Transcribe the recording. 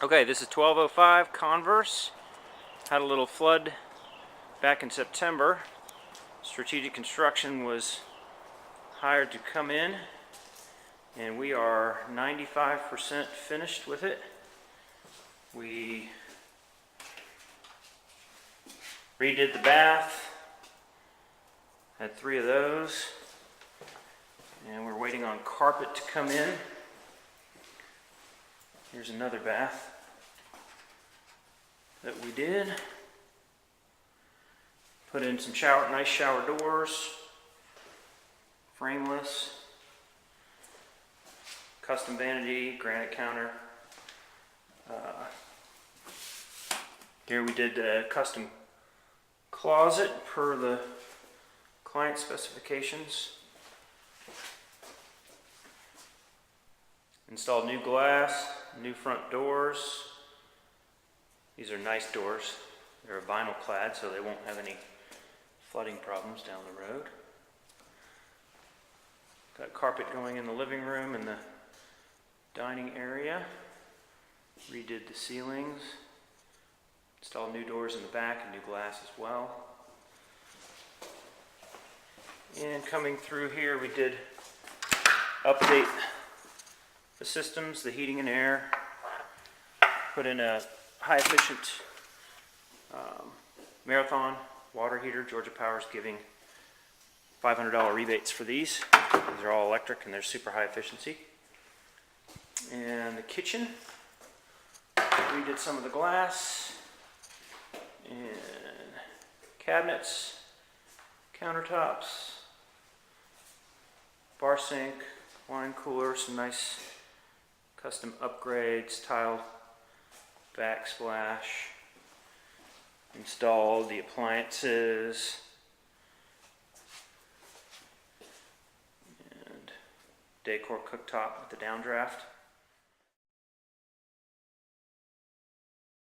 Okay, this is 1205 Converse. Had a little flood back in September. Strategic Construction was hired to come in, and we are 95% finished with it. We redid the bath, had 3 of those, and we're waiting on carpet to come in. Here's another bath that we did. Put in some nice shower doors, frameless, custom vanity, granite counter. Here we did a custom closet per the client specifications. Installed new glass, new front doors. These are nice doors. They're vinyl clad, so they won't have any flooding problems down the road. Got carpet going in the living room and the dining area. Redid the ceilings. Installed new doors in the back and new glass as well. And coming through here, we did update the systems, the heating and air. Put in a high efficient Marathon water heater. Georgia Power's giving $500 rebates for these. These are all electric and they're super high efficiency. And the kitchen, we did some of the glass and cabinets, countertops, bar sink, wine cooler, some nice custom upgrades, tile backsplash. Installed the appliances and decor cooktop with the downdraft.